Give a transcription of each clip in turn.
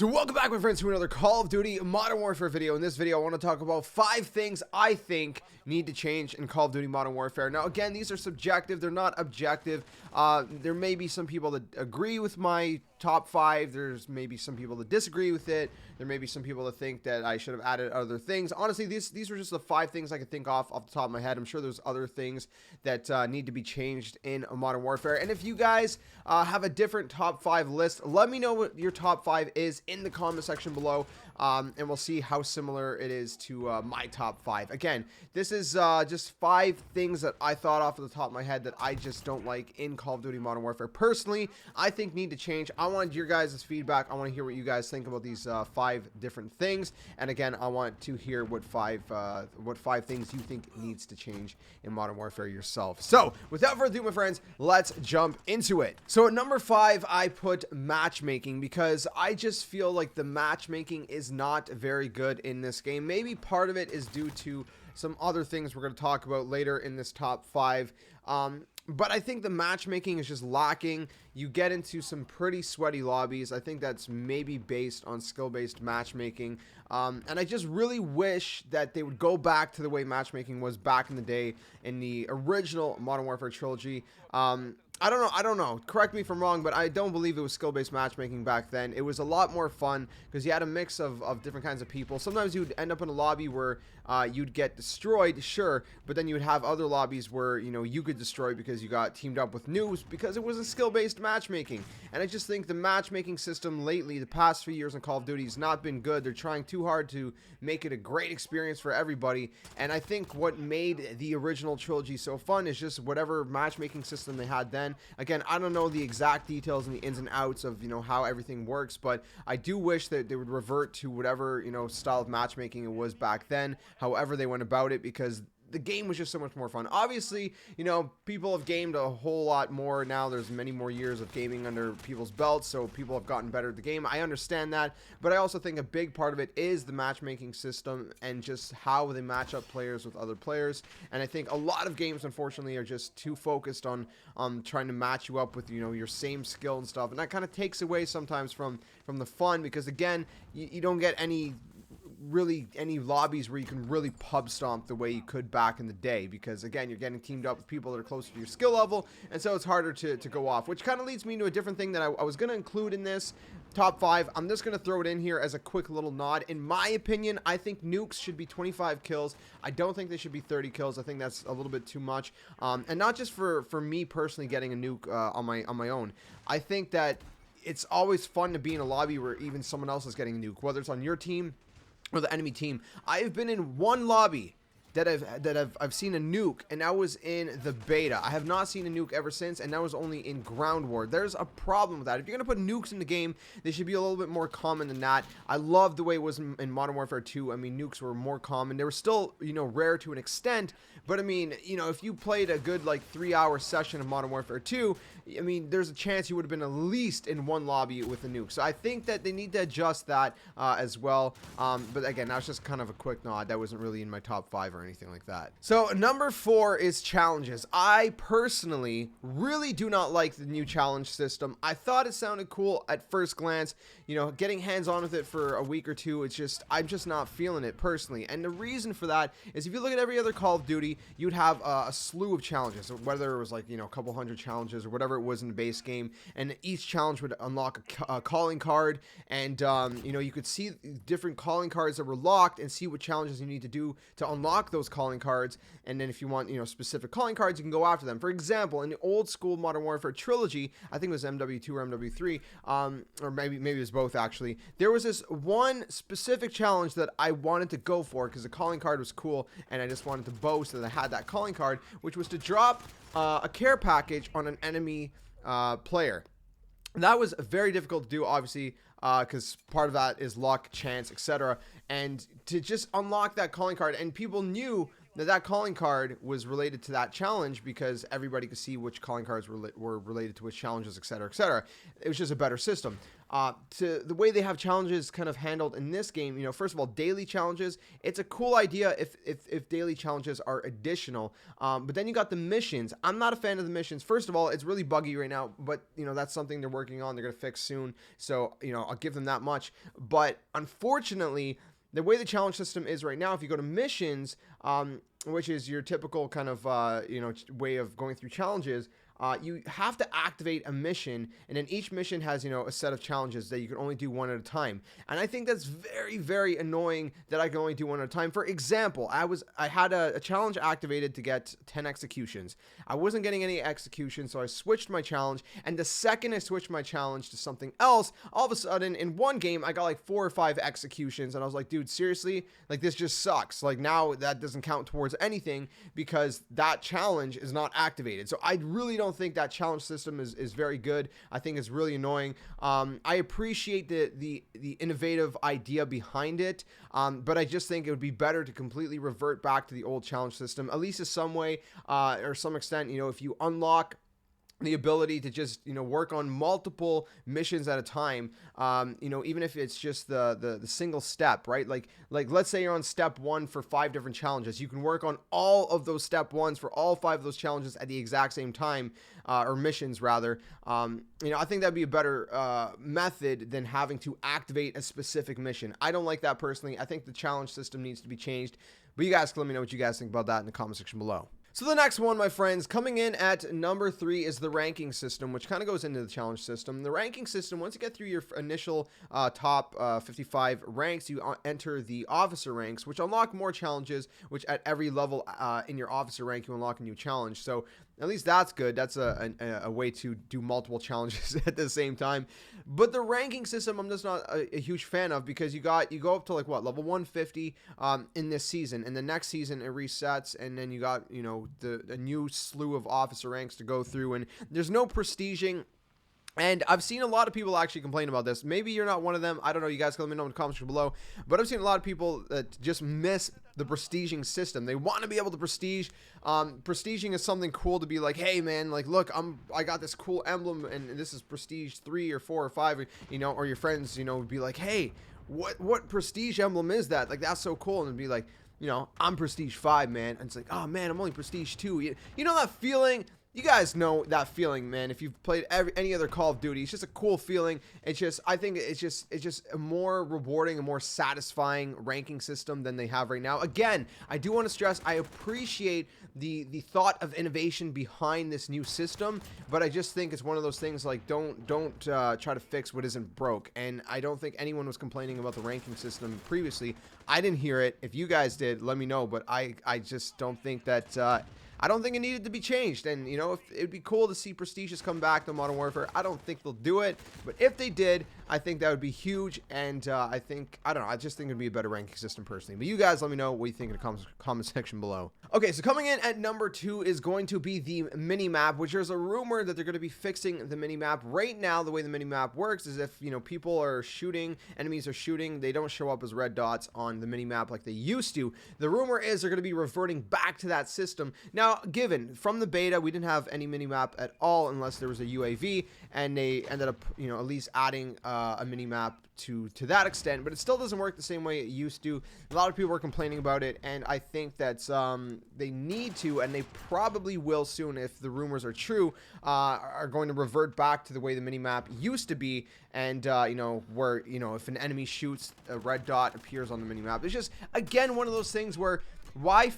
So welcome back, my friends, to another Call of Duty Modern Warfare video. In this video, I want to talk about 5 things I think need to change in Call of Duty Modern Warfare. Now, again, these are subjective. They're not objective. There may be some people that agree with my top 5. There's maybe some people that disagree with it. There may be some people that think that I should have added other things. Honestly, these were just the 5 things I could think off the top of my head. I'm sure there's other things that need to be changed in Modern Warfare. And if you guys have a different top 5 list, let me know what your top 5 is in the comment section below, and we'll see how similar it is to my top 5. Again, this is just 5 things that I thought off of the top of my head that I just don't like in Call of Duty Modern Warfare. Personally, I think need to change. I want your guys' feedback. I want to hear what you guys think about these 5 different things. And again, I want to hear what 5 things you think needs to change in Modern Warfare yourself. So, without further ado, my friends, let's jump into it. So at number 5, I put matchmaking, because I just feel like the matchmaking is not very good in this game. Maybe part of it is due to some other things we're going to talk about later in this top 5. But I think the matchmaking is just lacking. You get into some pretty sweaty lobbies. I think that's maybe based on skill-based matchmaking. And I just really wish that they would go back to the way matchmaking was back in the day in the original Modern Warfare trilogy. I don't know. Correct me if I'm wrong, but I don't believe it was skill-based matchmaking back then. It was a lot more fun because you had a mix of different kinds of people. Sometimes you'd end up in a lobby where you'd get destroyed, sure, but then you would have other lobbies where, you know, you could destroy because you got teamed up with noobs because it was a skill-based matchmaking. And I just think the matchmaking system lately, the past few years in Call of Duty, has not been good. They're trying too hard to make it a great experience for everybody. And I think what made the original trilogy so fun is just whatever matchmaking system they had then. Again, I don't know the exact details and the ins and outs of, you know, how everything works, but I do wish that they would revert to whatever, you know, style of matchmaking it was back then, however they went about it, because the game was just so much more fun. Obviously, you know, people have gamed a whole lot more now. There's many more years of gaming under people's belts, so people have gotten better at the game. I understand that, but I also think a big part of it is the matchmaking system and just how they match up players with other players. And I think a lot of games, unfortunately, are just too focused on trying to match you up with, you know, your same skill and stuff, and that kind of takes away sometimes from the fun, because again, you don't get any lobbies where you can really pub stomp the way you could back in the day, because again, you're getting teamed up with people that are closer to your skill level, and so it's harder to go off, which kind of leads me to a different thing that I was going to include in this top 5. I'm just going to throw it in here as a quick little nod. In my opinion, I think nukes should be 25 kills. I don't think they should be 30 kills. I think that's a little bit too much, and not just for me personally getting a nuke on my own. I think that it's always fun to be in a lobby where even someone else is getting a nuke, whether it's on your team or the enemy team. I have been in one lobby that I've seen a nuke, and that was in the beta. I have not seen a nuke ever since, and that was only in ground war. There's a problem with that. If you're gonna put nukes in the game, they should be a little bit more common than that. I love the way it was in Modern Warfare 2. I mean, nukes were more common. They were still, you know, rare to an extent, but I mean, you know, if you played a good like 3-hour session of Modern Warfare 2, I mean, there's a chance you would have been at least in one lobby with a nuke. So I think that they need to adjust that as well. But again, that was just kind of a quick nod. That wasn't really in my top 5 or anything like that. So number 4 is challenges. I personally really do not like the new challenge system. I thought it sounded cool at first glance. You know, getting hands-on with it for a week or two, I'm just not feeling it personally. And the reason for that is, if you look at every other Call of Duty, you'd have a slew of challenges, whether it was like, you know, a couple hundred challenges or whatever it was in the base game, and each challenge would unlock a calling card, and you know, you could see different calling cards that were locked and see what challenges you need to do to unlock those calling cards. And then if you want, you know, specific calling cards, you can go after them. For example, in the old school Modern Warfare trilogy, I think it was MW2 or MW3, or maybe it was both actually, there was this one specific challenge that I wanted to go for because the calling card was cool, and I just wanted to boast that I had that calling card, which was to drop a care package on an enemy player. And that was very difficult to do, obviously, because part of that is luck, chance, etc. And to just unlock that calling card, and people knew that calling card was related to that challenge because everybody could see which calling cards were related to which challenges, etc., etc. It was just a better system. to the way they have challenges kind of handled in this game. You know, first of all, daily challenges. It's a cool idea if daily challenges are additional. But then you got the missions. I'm not a fan of the missions. First of all, it's really buggy right now, but you know, that's something they're working on. They're going to fix soon. So, you know, I'll give them that much. But unfortunately, the way the challenge system is right now, if you go to missions, which is your typical kind of, you know, way of going through challenges, you have to activate a mission, and then each mission has, you know, a set of challenges that you can only do one at a time. And I think that's very, very annoying that I can only do one at a time. For example, I had a challenge activated to get 10 executions. I wasn't getting any executions, so I switched my challenge, and the second I switched my challenge to something else, all of a sudden in one game I got like 4 or 5 executions, and I was like, dude, seriously? Like, this just sucks. Like, now that doesn't count towards anything because that challenge is not activated. So I really don't think that challenge system is very good. I think it's really annoying. I appreciate the innovative idea behind it, but I just think it would be better to completely revert back to the old challenge system, at least in some way, or some extent. You know, if you unlock the ability to just, you know, work on multiple missions at a time, you know, even if it's just the single step, right? Like let's say you're on step 1 for 5 different challenges. You can work on all of those step 1s for all 5 of those challenges at the exact same time, or missions rather. You know, I think that'd be a better method than having to activate a specific mission. I don't like that personally. I think the challenge system needs to be changed, but you guys can let me know what you guys think about that in the comment section below. So the next one, my friends, coming in at number 3 is the ranking system, which kind of goes into the challenge system. The ranking system, once you get through your initial top 55 ranks, you enter the officer ranks, which unlock more challenges, which at every level in your officer rank, you unlock a new challenge. So at least that's good. That's a way to do multiple challenges at the same time. But the ranking system, I'm just not a huge fan of, because you go up to like what, level 150 in this season, and the next season it resets, and then you got, you know, a new slew of officer ranks to go through, and there's no prestiging. And I've seen a lot of people actually complain about this. Maybe you're not one of them. I don't know. You guys can let me know in the comments below. But I've seen a lot of people that just miss the prestiging system. They want to be able to prestige. Prestiging is something cool to be like, hey man, like look, I got this cool emblem, and this is prestige 3 or 4 or 5, you know, or your friends, you know, would be like, hey, what prestige emblem is that? Like, that's so cool. And it'd be like, you know, I'm prestige 5, man. And it's like, oh man, I'm only prestige 2. You know that feeling? You guys know that feeling, man. If you've played any other Call of Duty, it's just a cool feeling. It's just, I think it's just a more rewarding, a more satisfying ranking system than they have right now. Again, I do want to stress, I appreciate the thought of innovation behind this new system, but I just think it's one of those things like, don't try to fix what isn't broke. And I don't think anyone was complaining about the ranking system previously. I didn't hear it. If you guys did, let me know. But I just don't think that. I don't think it needed to be changed. And, you know, it'd be cool to see prestigious come back to Modern Warfare. I don't think they'll do it, but if they did, I think that would be huge. And I don't know, I just think it'd be a better ranking system personally. But you guys let me know what you think in the comment section below. Okay, so coming in at number 2 is going to be the mini-map, which there's a rumor that they're going to be fixing the mini-map. Right now, the way the mini-map works is if, you know, people are shooting, enemies are shooting, they don't show up as red dots on the mini-map like they used to. The rumor is they're going to be reverting back to that system. Now, given from the beta, we didn't have any mini-map at all unless there was a UAV, and they ended up, you know, at least adding a mini-map to that extent, but it still doesn't work the same way it used to. A lot of people are complaining about it, and I think that they need to, and they probably will soon if the rumors are true, are going to revert back to the way the mini-map used to be. And you know, where, you know, if an enemy shoots, a red dot appears on the mini-map. It's just, again, one of those things where why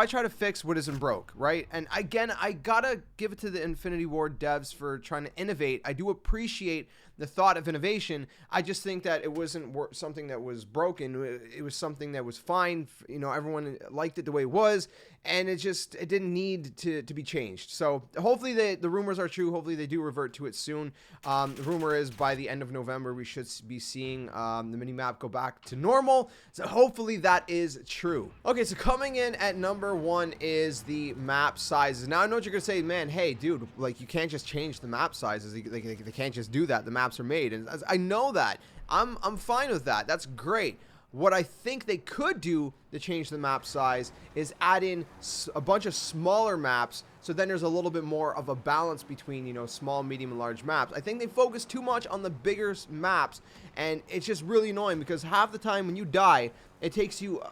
try to fix what isn't broke, right? And again, I gotta give it to the Infinity Ward devs for trying to innovate. I do appreciate the thought of innovation. I just think that it wasn't something that was broken. It was something that was fine. You know, everyone liked it the way it was, and it didn't need to be changed. So hopefully the rumors are true. Hopefully they do revert to it soon. The rumor is by the end of November we should be seeing the mini-map go back to normal. So hopefully that is true. Okay, so coming in at number 1 is the map sizes. Now I know what you're gonna say, man, hey dude, like you can't just change the map sizes. They can't just do that. The maps are made, and I know that. I'm fine with that. That's great. What I think they could do to change the map size is add in a bunch of smaller maps, so then there's a little bit more of a balance between, you know, small, medium, and large maps. I think they focus too much on the bigger maps, and it's just really annoying because half the time when you die, it takes you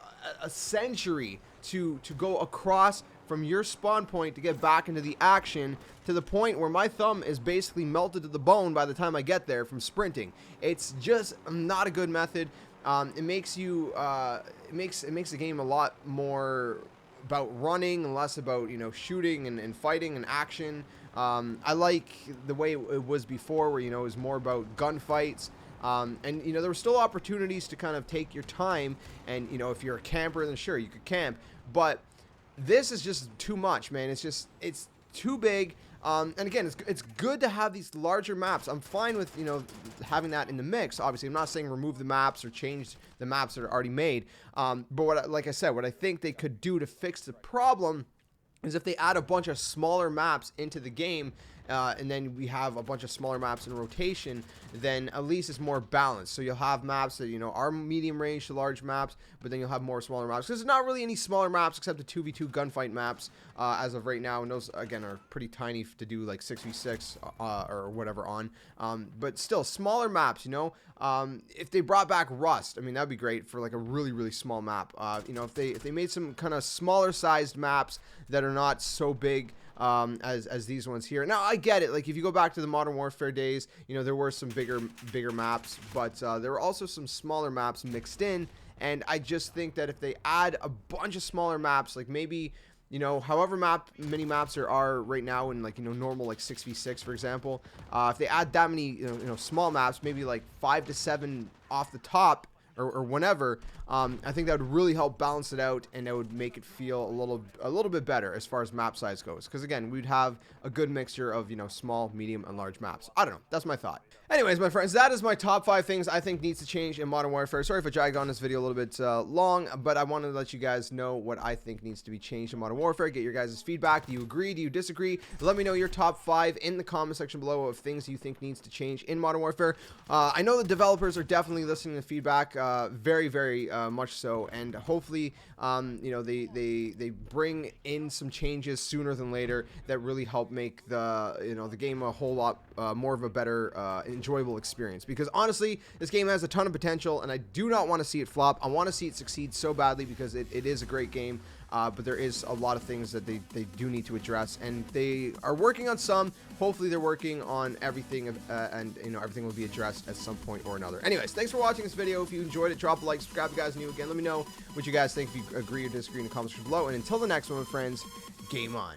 a century to go across from your spawn point to get back into the action, to the point where my thumb is basically melted to the bone by the time I get there from sprinting. It's just not a good method. It makes you it makes the game a lot more about running and less about, you know, shooting and fighting and action. I like the way it was before, where, you know, it was more about gunfights. And, you know, there were still opportunities to kind of take your time, and, you know, if you're a camper, then sure, you could camp, but this is just too much, man. It's too big. And again, it's good to have these larger maps. I'm fine with, you know, having that in the mix. Obviously, I'm not saying remove the maps or change the maps that are already made. But like I said, what I think they could do to fix the problem is if they add a bunch of smaller maps into the game, and then we have a bunch of smaller maps in rotation, then at least it's more balanced. So you'll have maps that, you know, are medium range to large maps, but then you'll have more smaller maps, because there's not really any smaller maps except the 2v2 gunfight maps as of right now, and those, again, are pretty tiny to do like 6v6 or whatever on. But still, smaller maps, you know. If they brought back Rust, I mean, that'd be great for like a really, really small map. You know, if they made some kind of smaller sized maps that are not so big as these ones here. Now, I get it. Like, if you go back to the Modern Warfare days, you know, there were some bigger maps, but there were also some smaller maps mixed in. And I just think that if they add a bunch of smaller maps, like maybe, you know, however many maps there are right now in, like, you know, normal, like 6v6, for example, if they add that many, you know, small maps, maybe like 5 to 7 off the top, or whenever, I think that would really help balance it out, and that would make it feel a little bit better as far as map size goes. Because again, we'd have a good mixture of, you know, small, medium, and large maps. I don't know. That's my thought. Anyways, my friends, that is my top 5 things I think needs to change in Modern Warfare. Sorry if I dragged on this video a little bit long, but I wanted to let you guys know what I think needs to be changed in Modern Warfare. Get your guys' feedback. Do you agree? Do you disagree? Let me know your top 5 in the comment section below of things you think needs to change in Modern Warfare. I know the developers are definitely listening to feedback, very, very much so, and hopefully, you know, they bring in some changes sooner than later that really help make the, you know, the game a whole lot more of a better, enjoyable experience. Because honestly, this game has a ton of potential, and I do not want to see it flop. I want to see it succeed so badly, because it is a great game. But there is a lot of things that they do need to address, and they are working on some. Hopefully they're working on everything, and, you know, everything will be addressed at some point or another. Anyways, thanks for watching this video. If you enjoyed it, drop a like, subscribe if you guys are new again. Let me know what you guys think, if you agree or disagree in the comments below. And until the next one, my friends, game on.